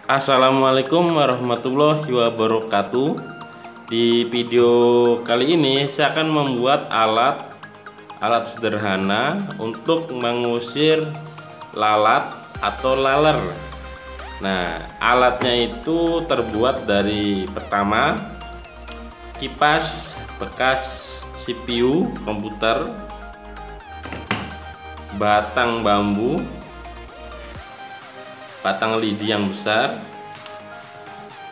Assalamualaikum warahmatullahi wabarakatuh. Di video kali ini saya akan membuat alat sederhana untuk mengusir lalat atau laler. Nah, alatnya itu terbuat dari pertama kipas bekas CPU komputer, batang bambu, batang lidi yang besar,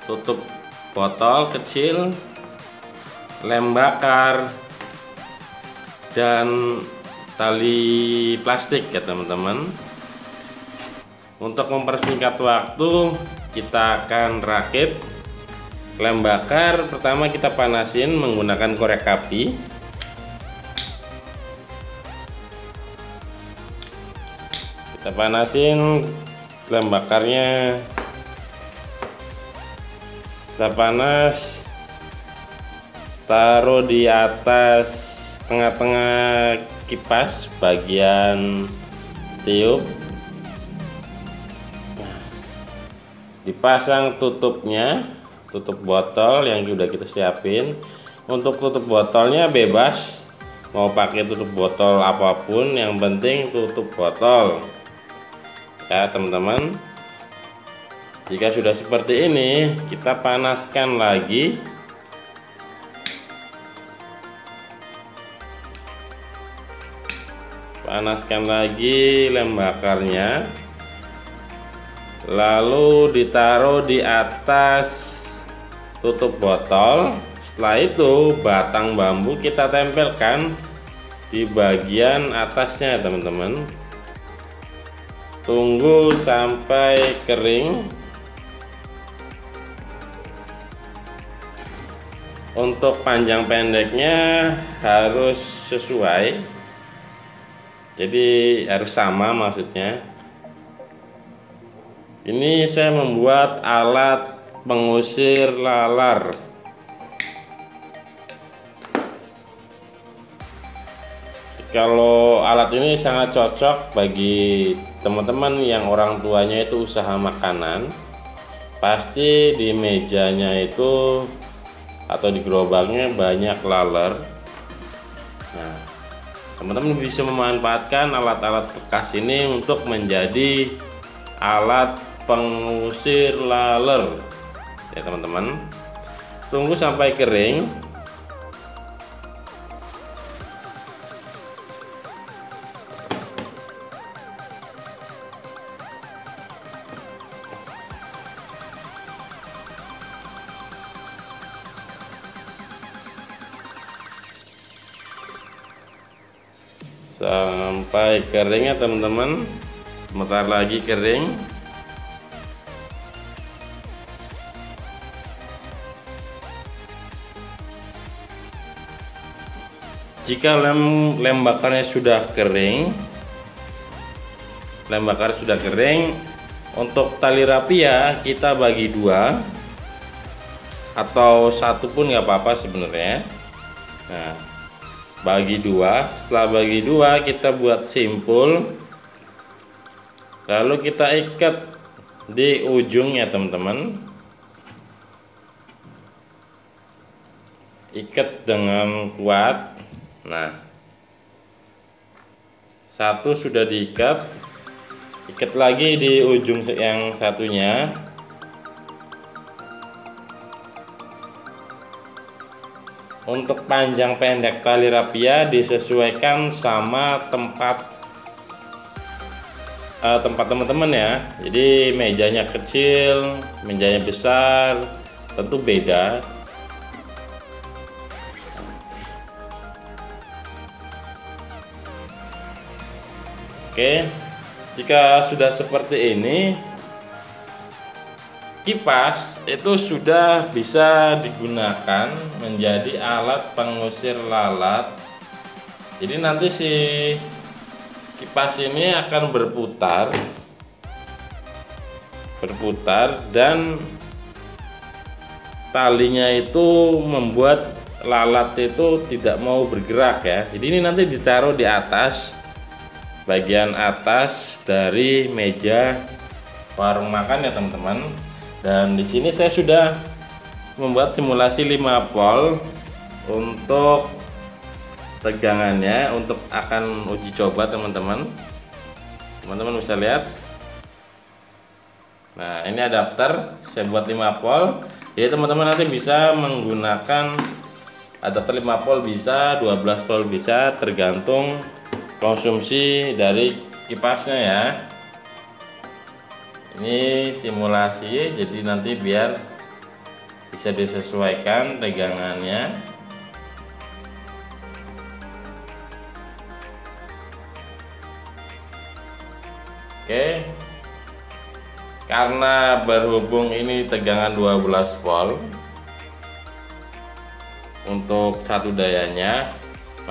tutup botol kecil, lem bakar, dan tali plastik ya teman-teman. Untuk mempersingkat waktu, kita akan rakit lem bakar. Pertama kita panasin menggunakan korek api. Kita panasin lem bakarnya, kita panas, taruh di atas tengah-tengah kipas bagian tiup, dipasang tutupnya, tutup botol yang sudah kita siapin. Untuk tutup botolnya bebas, mau pakai tutup botol apapun, yang penting tutup botol ya teman-teman. Jika sudah seperti ini, kita panaskan lagi. Panaskan lagi lem bakarnya, lalu ditaruh di atas tutup botol. Setelah itu batang bambu kita tempelkan di bagian atasnya teman-teman. Tunggu sampai kering. Untuk panjang pendeknya harus sesuai, jadi harus sama maksudnya. Ini saya membuat alat pengusir laler. Kalau alat ini sangat cocok bagi teman-teman yang orang tuanya itu usaha makanan. Pasti di mejanya itu atau di gerobaknya banyak laler. Nah, teman-teman bisa memanfaatkan alat-alat bekas ini untuk menjadi alat pengusir laler ya teman-teman. Tunggu sampai kering. Sampai kering ya teman-teman. Sebentar lagi kering. Jika lem bakarnya sudah kering, untuk tali rapia kita bagi dua atau satu pun nggak apa-apa sebenarnya. Nah, bagi dua. Setelah bagi dua, kita buat simpul, lalu kita ikat di ujungnya teman-teman. Ikat dengan kuat. Nah, satu sudah diikat, ikat lagi di ujung yang satunya. Untuk panjang pendek tali rapia disesuaikan sama tempat teman-teman ya. Jadi mejanya kecil, mejanya besar, tentu beda. Oke, jika sudah seperti ini, kipas itu sudah bisa digunakan menjadi alat pengusir lalat. Jadi nanti si kipas ini akan berputar dan talinya itu membuat lalat itu tidak mau bergerak ya. Jadi ini nanti ditaruh di atas, bagian atas dari meja warung makan ya teman-teman. Dan di sini saya sudah membuat simulasi 5 volt untuk tegangannya, untuk akan uji coba teman-teman. Teman-teman bisa lihat. Nah, ini adapter saya buat 5 volt. Jadi teman-teman nanti bisa menggunakan adapter 5 volt bisa, 12 volt bisa, tergantung konsumsi dari kipasnya ya. Ini simulasi, jadi nanti biar bisa disesuaikan tegangannya. Oke, karena berhubung ini tegangan 12 volt untuk satu dayanya,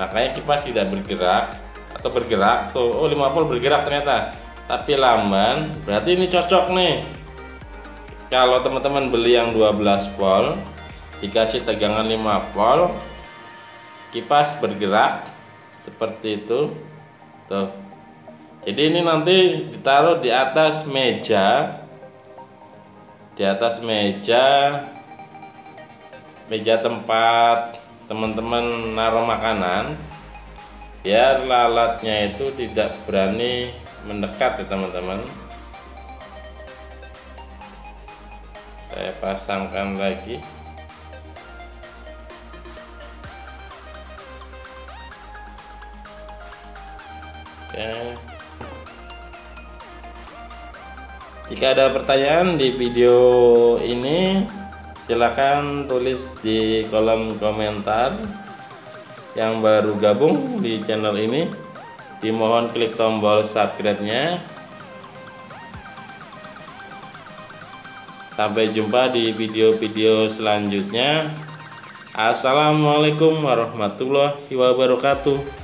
makanya kipas tidak bergerak atau bergerak tuh. Oh, 5 volt bergerak ternyata, tapi lamban. Berarti ini cocok nih. Kalau teman-teman beli yang 12 volt dikasih tegangan 5 volt, kipas bergerak seperti itu tuh. Jadi ini nanti ditaruh di atas meja, meja tempat teman-teman naruh makanan, biar lalatnya itu tidak berani mendekat ya teman-teman. Saya pasangkan lagi. Oke. Jika ada pertanyaan di video ini, silakan tulis di kolom komentar. Yang baru gabung di channel ini, dimohon klik tombol subscribe-nya. Sampai jumpa di video-video selanjutnya. Assalamualaikum warahmatullahi wabarakatuh.